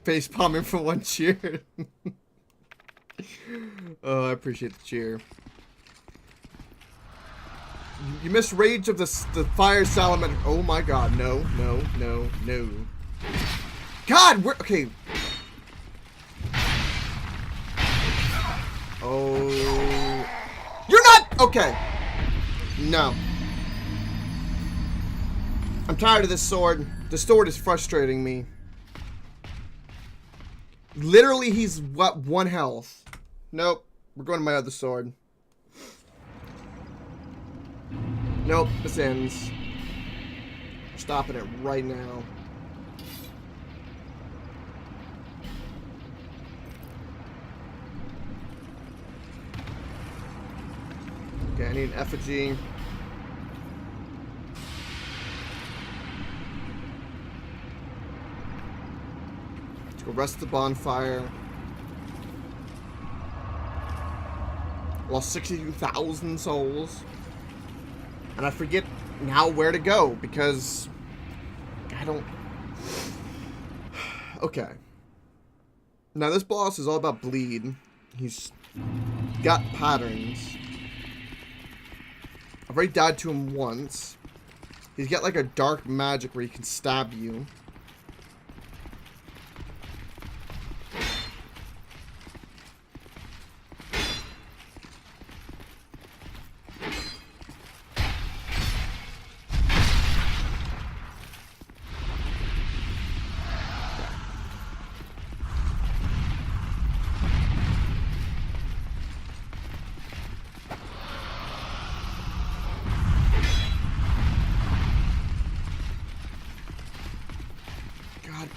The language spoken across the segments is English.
Face palming for one cheer. Oh, I appreciate the cheer. You missed Rage of the Fire Salamander. Oh my god, no, no, no, no. God, we're... Okay. Oh... You're not... Okay. No. I'm tired of this sword. The sword is frustrating me. Literally, he's, what, 1 health. Nope. We're going to my other sword. Nope, this ends. Stopping it right now. Okay, I need an effigy. Let's go rest at the bonfire. Lost 62,000 souls. And I forget now where to go because I don't... Okay. Now this boss is all about bleed. He's got patterns. I've already died to him once. He's got like a dark magic where he can stab you.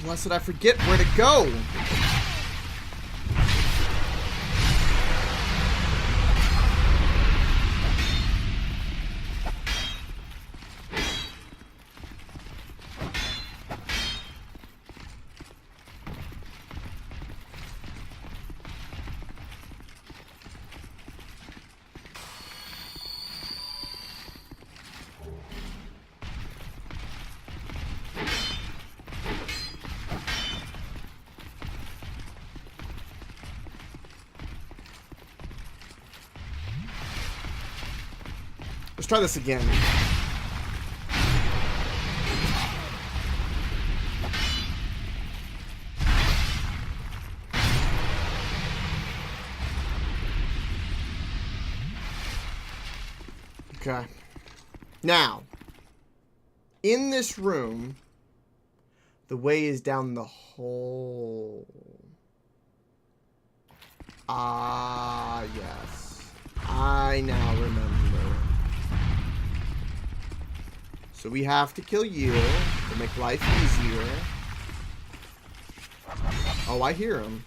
Blessed, I forget where to go. Let's try this again. Okay. Now, in this room, the way is down the hole. Ah, yes. I now remember. So we have to kill you to make life easier. Oh, I hear him.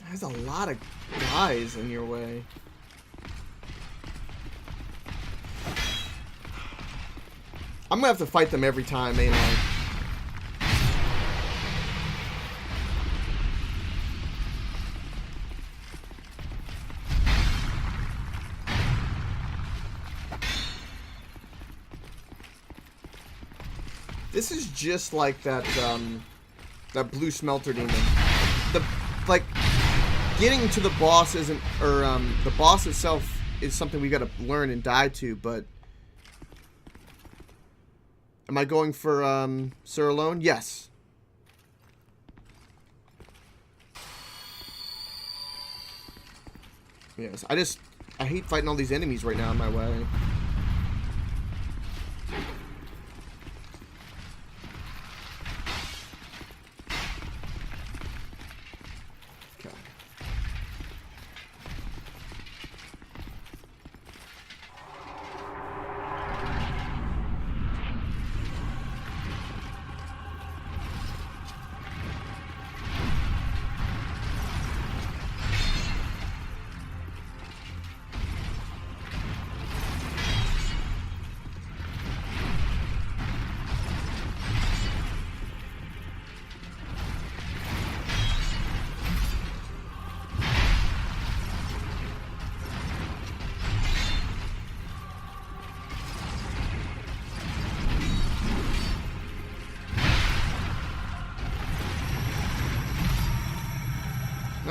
There's a lot of guys in your way. I'm gonna have to fight them every time, ain't I? This is just like that, that blue smelter demon. Like, getting to the boss isn't, or, the boss itself is something we gotta learn and die to, but... Am I going for, Sir Alone? Yes. Yes, I hate fighting all these enemies right now in my way.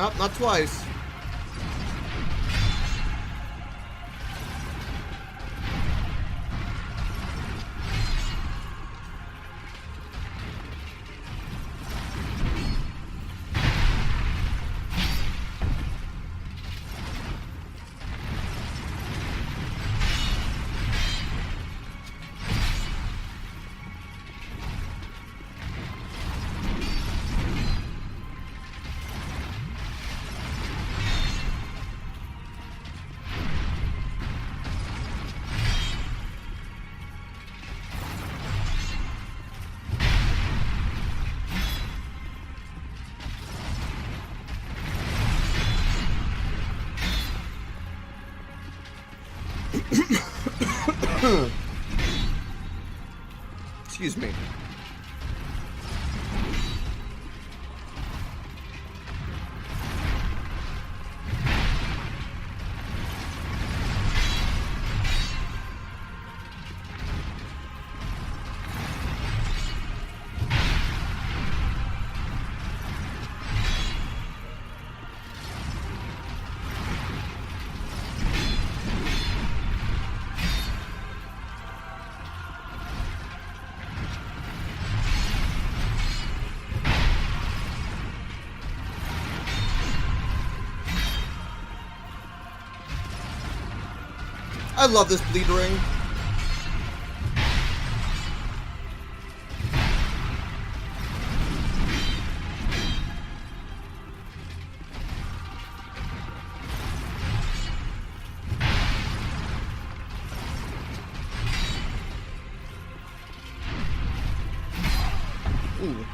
Nope, not twice. Excuse me. I love this bleed ring. Ooh.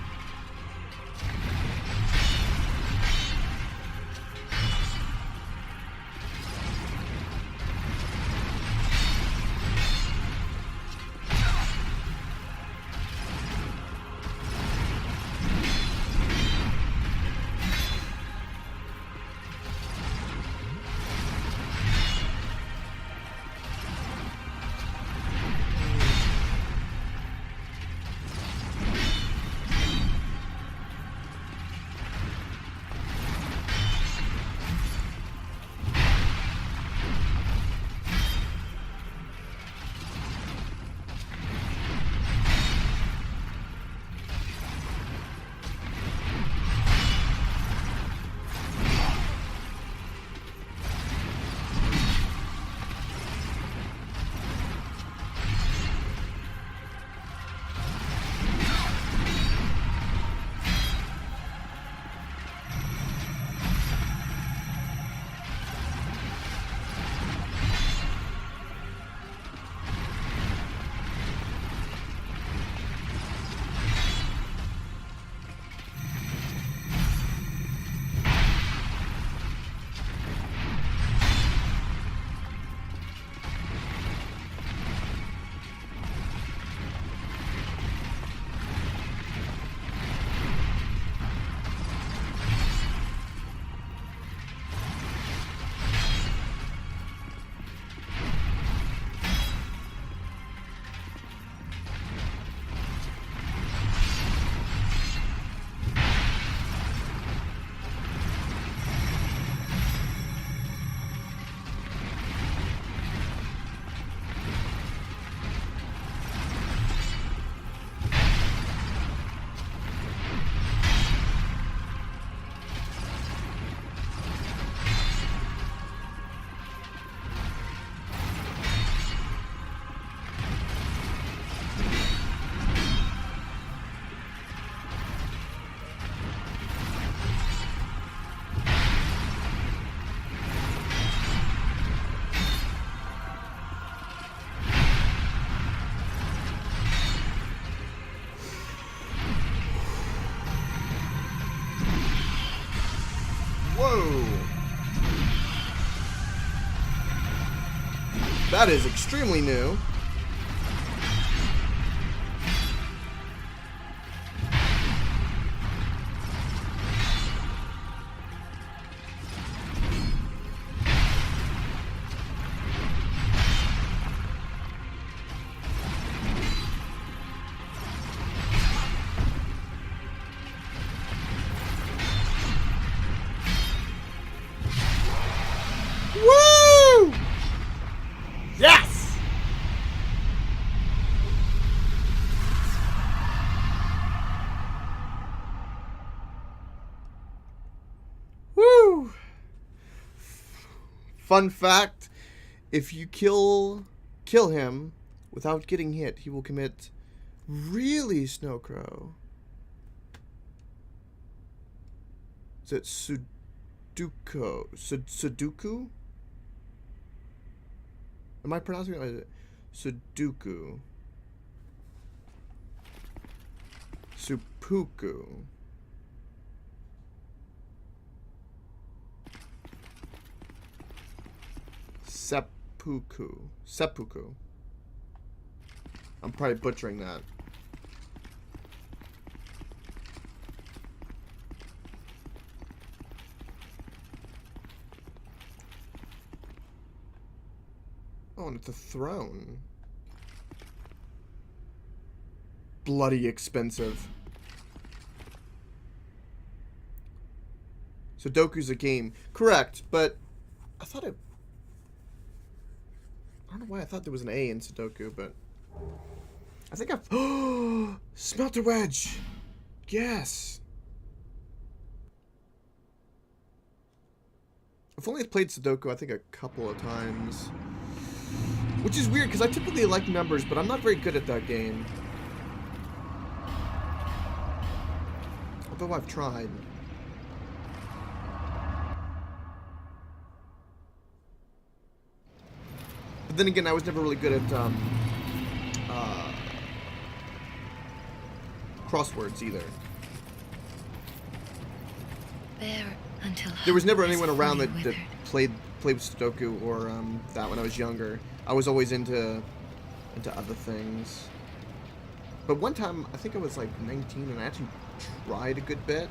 That is extremely new. Fun fact, if you kill him without getting hit, he will commit really Snowcrow. Is it Sudoku? Am I pronouncing it like Sudoku? Supuku. Seppuku. I'm probably butchering that. Oh, and it's a throne. Bloody expensive. Sudoku's a game. Correct, but I thought it... I don't know why I thought there was an A in Sudoku, but... I think I've... Smelter Wedge! Yes! I've only played Sudoku, I think, a couple of times. Which is weird, because I typically like numbers, but I'm not very good at that game. Although I've tried. But then again, I was never really good at crosswords either. There was never anyone around that played with Sudoku or that when I was younger. I was always into other things. But one time, I think I was like 19, and I actually tried a good bit.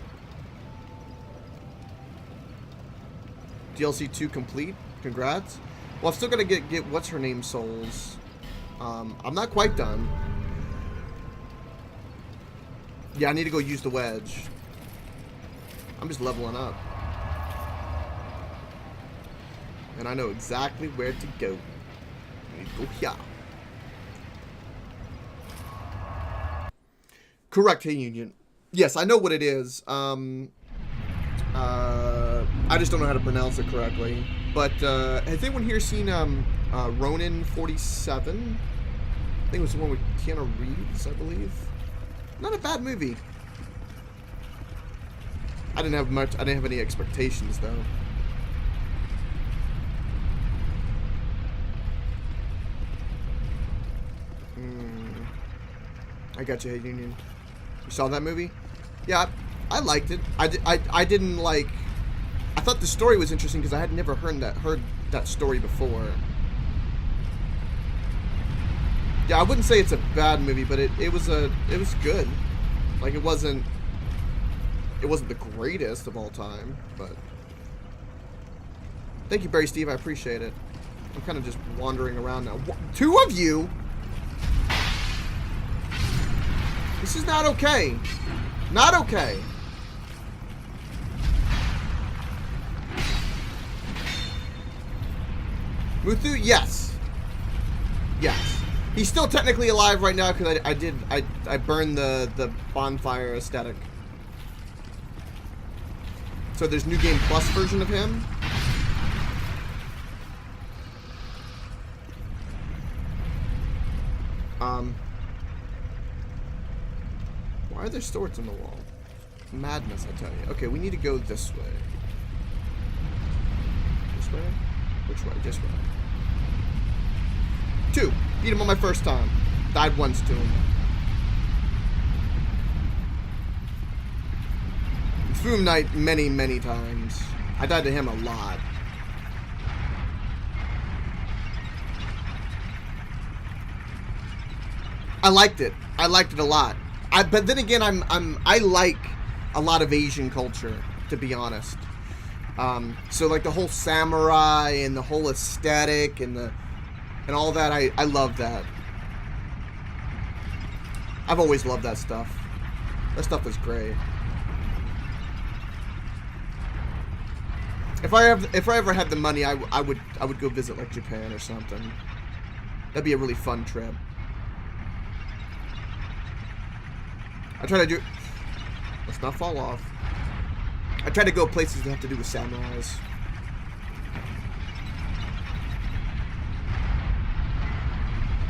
DLC 2 complete. Congrats. Well, I've still got to get what's her name souls. I'm not quite done. Yeah, I need to go use the wedge. I'm just leveling up. And I know exactly where to go. I need to go here. Correct, hey Union. Yes, I know what it is. I just don't know how to pronounce it correctly. But has anyone here seen Ronin 47? I think it was the one with Keanu Reeves, I believe. Not a bad movie. I didn't have any expectations though. I got you, Hey Union. You saw that movie? Yeah, I liked it. I didn't like... I thought the story was interesting because I had never heard that story before. Yeah, I wouldn't say it's a bad movie, but it was good. Like, it wasn't the greatest of all time, but... Thank you, Barry Steve, I appreciate it. I'm kind of just wandering around now. Two of you? This is not okay. Not okay. Muthu, yes. Yes. He's still technically alive right now because I burned the bonfire aesthetic. So there's New Game Plus version of him. Why are there swords on the wall? Madness, I tell you. Okay, we need to go this way. This way? Which way? This way. 2. Beat him on my first time. Died once to him. Threw him Knight many, many times. I died to him a lot. I liked it. I liked it a lot. But then again, I like a lot of Asian culture, to be honest. So like the whole samurai and the whole aesthetic and all that, I love that. I've always loved that stuff. That stuff was great. If I ever had the money, I would go visit like Japan or something. That'd be a really fun trip. I try to do... Let's not fall off. I try to go places that have to do with samurais.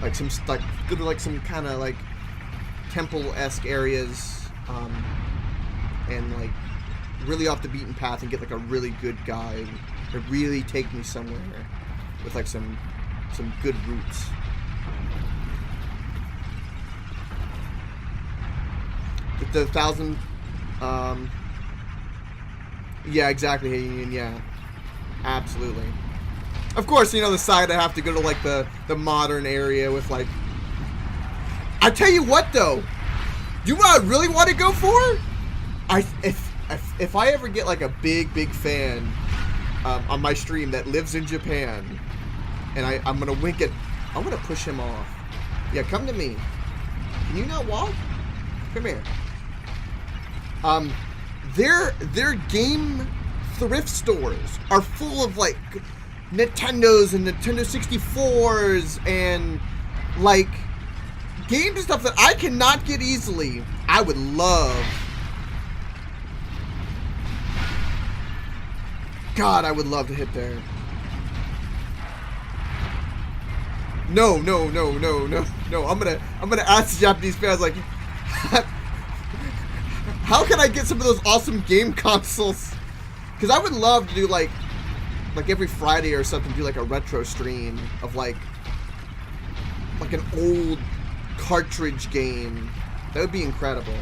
like some like go to like some kind of like temple-esque areas, and like really off the beaten path and get like a really good guide to really take me somewhere with like some good routes. The 1,000, yeah, exactly, Hey Union, yeah, absolutely. Of course, you know, the side I have to go to like the modern area with like. I tell you what, though, you know what I really want to go for? If I ever get like a big fan on my stream that lives in Japan, and I'm gonna wink it, I'm gonna push him off. Yeah, come to me. Can you not walk? Come here. Their game thrift stores are full of like Nintendos and Nintendo 64s and like games and stuff that I cannot get easily. I would love. God, I would love to hit there. No. I'm gonna ask the Japanese fans like, how can I get some of those awesome game consoles? Because I would love to do like every Friday or something, do like a retro stream of like an old cartridge game. That would be incredible.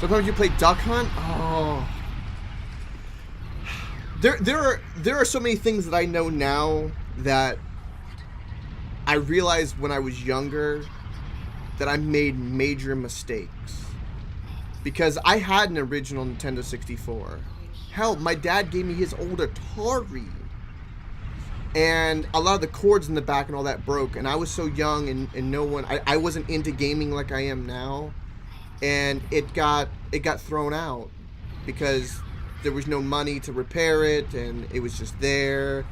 Sometimes you play Duck Hunt? Oh. There are so many things that I know now that I realized when I was younger that I made major mistakes. Because I had an original Nintendo 64. Hell, my dad gave me his old Atari. And a lot of the cords in the back and all that broke. And I was so young and no one... I wasn't into gaming like I am now. And it got thrown out because there was no money to repair it, and it was just there,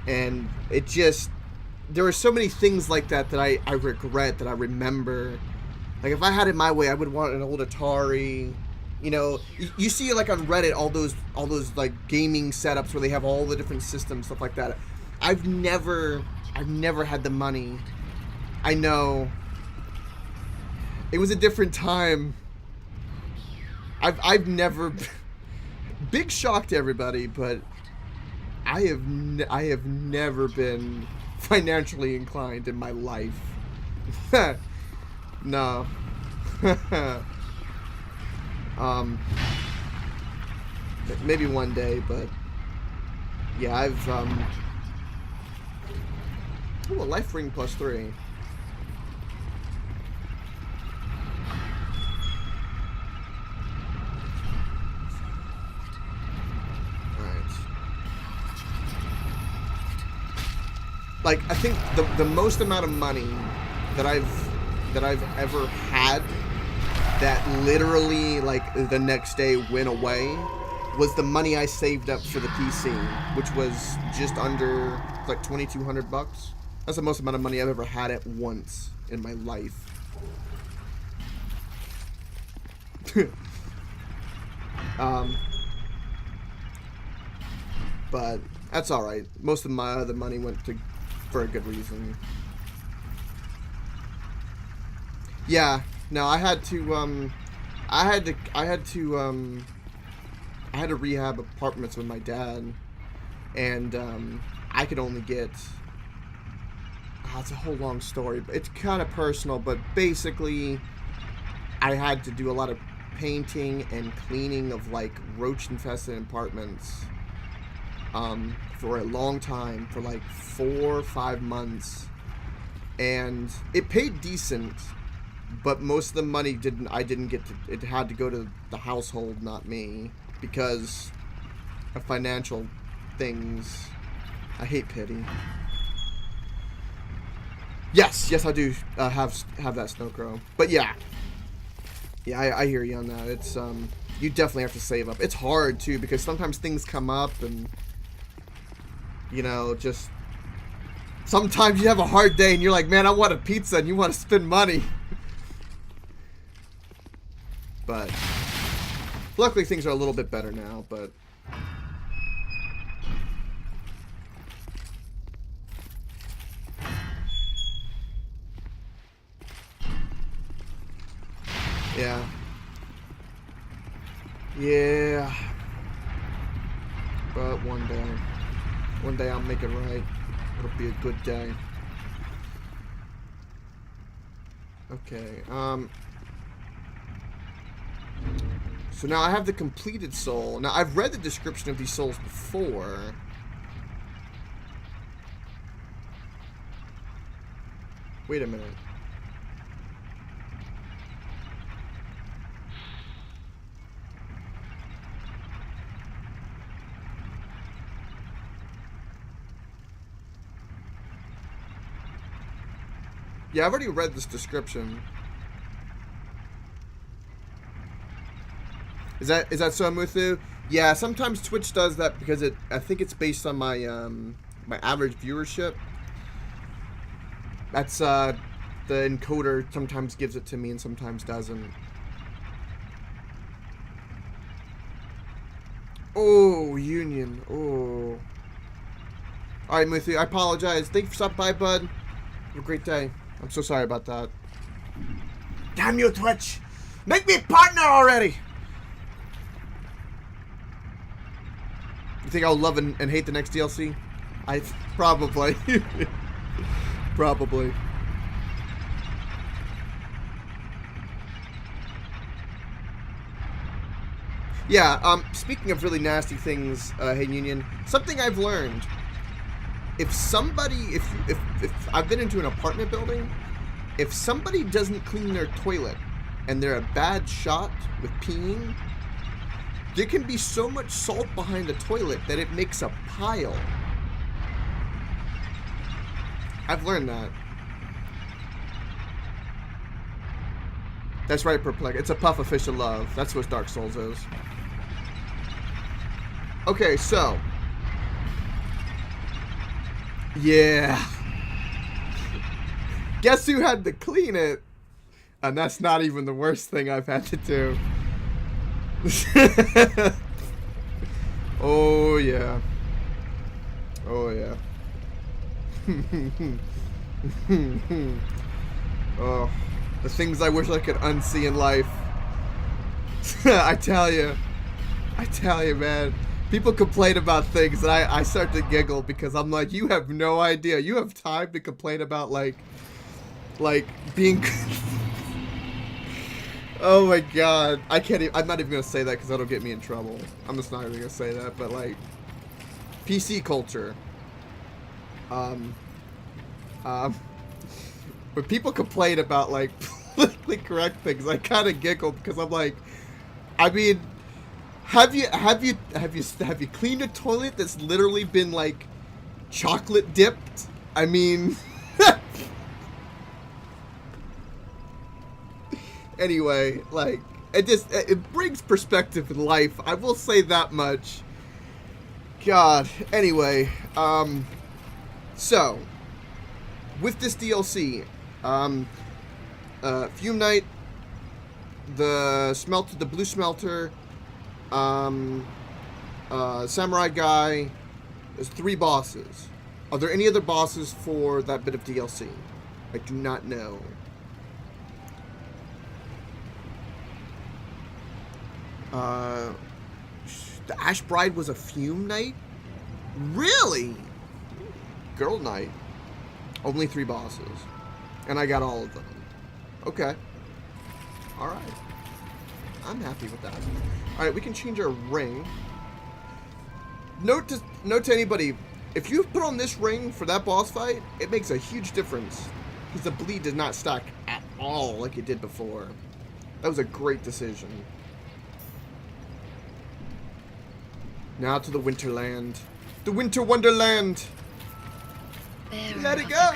and it just, there were so many things like that I regret, that I remember. Like if I had it my way, I would want an old Atari. You know, you see like on Reddit all those like gaming setups where they have all the different systems, stuff like that. I've never had the money. I know. It was a different time. I've never... Big shock to everybody, but I have never been financially inclined in my life. No. Maybe one day, but yeah, I've ooh, a life ring +3. Like, I think the most amount of money that I've ever had that literally, like, the next day went away was the money I saved up for the PC, which was just under, like, $2,200. That's the most amount of money I've ever had at once in my life. But that's alright. Most of my other money went to... for a good reason. Yeah, no, I had to rehab apartments with my dad, and I could only get, it's a whole long story, but it's kind of personal, but basically I had to do a lot of painting and cleaning of like roach infested apartments for a long time, for like 4 or 5 months, and it paid decent, but most of the money I didn't get to, it had to go to the household, not me, because of financial things. I hate pity. Yes, I do have that snow crow, but yeah, I hear you on that. It's you definitely have to save up. It's hard too, because sometimes things come up and You know, just sometimes you have a hard day and you're like, man, I want a pizza, and you want to spend money. But luckily things are a little bit better now, but yeah. Yeah. But one day I'll make it right. It'll be a good day. Okay, so now I have the completed soul. Now, I've read the description of these souls before. Wait a minute. Yeah, I've already read this description. Is that so, Muthu? Yeah, sometimes Twitch does that because I think it's based on my my average viewership. That's the encoder sometimes gives it to me and sometimes doesn't. Oh, Union. Oh. Alright, Muthu, I apologize. Thank you for stopping by, bud. Have a great day. I'm so sorry about that. Damn you, Twitch! Make me a partner already! You think I'll love and hate the next DLC? Probably. Probably. Yeah, speaking of really nasty things, Hey Union, something I've learned. If somebody, if I've been into an apartment building, if somebody doesn't clean their toilet and they're a bad shot with peeing, there can be so much salt behind the toilet that it makes a pile. I've learned that. That's right, Perplex. It's a puff of fish of love. That's what Dark Souls is. Okay, so. Yeah. Guess who had to clean it? And that's not even the worst thing I've had to do. Oh, yeah. Oh, yeah. Oh, the things I wish I could unsee in life. I tell you, man. People complain about things and I start to giggle because I'm like, you have no idea. You have time to complain about like being. Oh my god, I can't even, I'm not even gonna say that because that'll get me in trouble. I'm just not even gonna say that, but like PC culture. When people complain about like politically correct things, I kind of giggle because I'm like, I mean, have you cleaned a toilet that's literally been like chocolate dipped? I mean, anyway, like it brings perspective in life. I will say that much. God. Anyway, so with this DLC, Fume Knight, the blue smelter, samurai guy. There's 3 bosses. Are there any other bosses for that bit of DLC? I do not know. The Ash Bride was a Fume Knight? Really? Girl Knight. Only 3 bosses. And I got all of them. Okay. Alright. I'm happy with that. Alright, we can change our ring. Note to anybody, if you put on this ring for that boss fight, it makes a huge difference. Because the bleed does not stack at all like it did before. That was a great decision. Now to the Winterland. The Winter Wonderland! Let it go!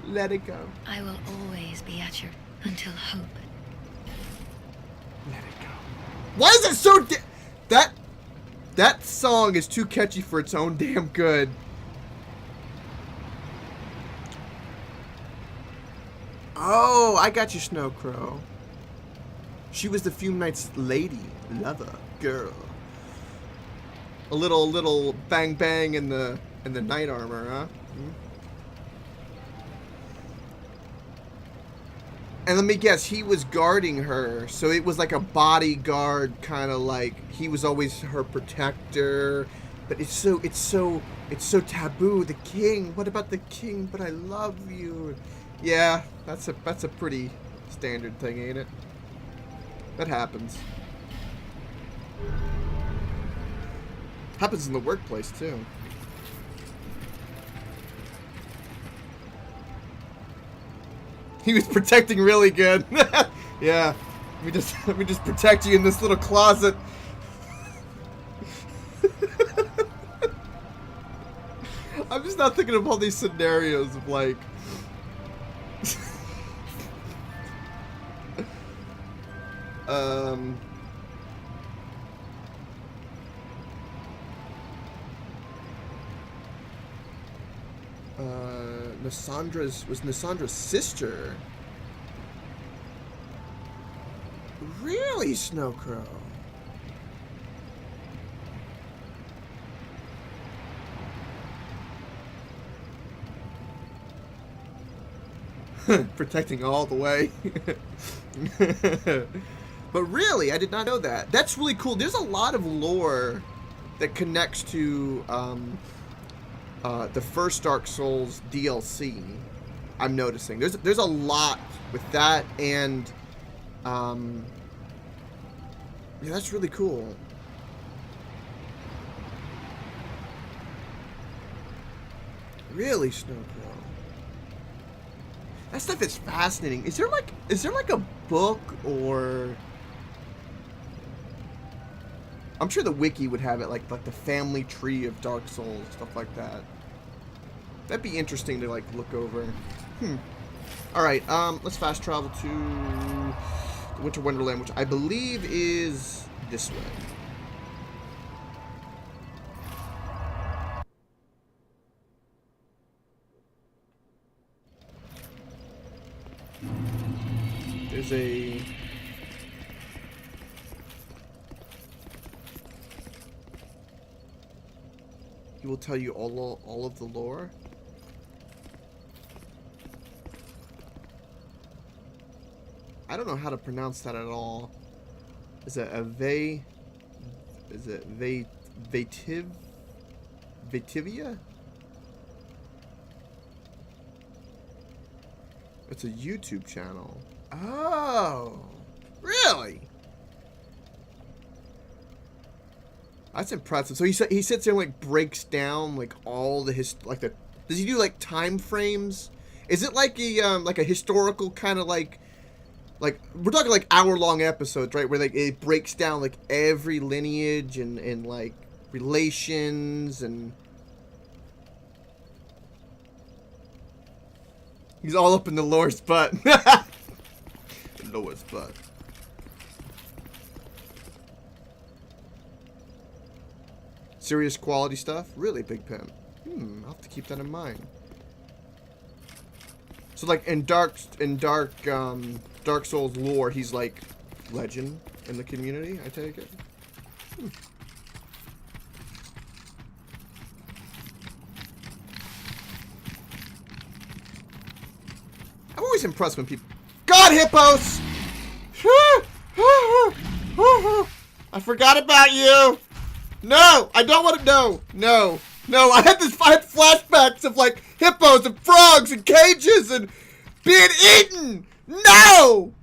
Let it go. I will always be at your until hope. Let it go. Why is it so that song is too catchy for its own damn good. Oh, I got you, Snow Crow. She was the Fume Knight's lady, lover, girl. A little bang bang in the knight armor, huh? Hmm? And let me guess, he was guarding her, so it was like a bodyguard kind of like he was always her protector. But it's so taboo. The king. What about the king? But I love you. Yeah, that's a pretty standard thing, ain't it? That happens. Happens in the workplace too. He was protecting really good. Yeah. Let me just protect you in this little closet. I'm just not thinking of all these scenarios of like Nassandra's sister. Really, Snow Crow? Protecting all the way. But really, I did not know that. That's really cool. There's a lot of lore that connects to the first Dark Souls DLC. I'm noticing there's a lot with that, and yeah, that's really cool. Really, Snow Crow. That stuff is fascinating. Is there like a book or? I'm sure the wiki would have it like the family tree of Dark Souls, stuff like that. That'd be interesting to like look over. All right, let's fast travel to the Winter Wonderland, which I believe is this way. There's a... He will tell you all of the lore. I don't know how to pronounce that at all. Is it a Vativia? It's a YouTube channel. Oh, really? That's impressive. So he sits there and like breaks down like all the does he do like time frames? Is it like a historical kind of like we're talking like hour-long episodes, right? Where like it breaks down like every lineage and like relations and he's all up in the lore's butt. Lore's butt. Serious quality stuff? Really, Big Pimp? I'll have to keep that in mind. So like in Dark Souls lore, he's like legend in the community, I take it. I'm always impressed when people... God, hippos! I forgot about you! No! I don't want to... No! I had flashbacks of like hippos and frogs and cages and being eaten! No!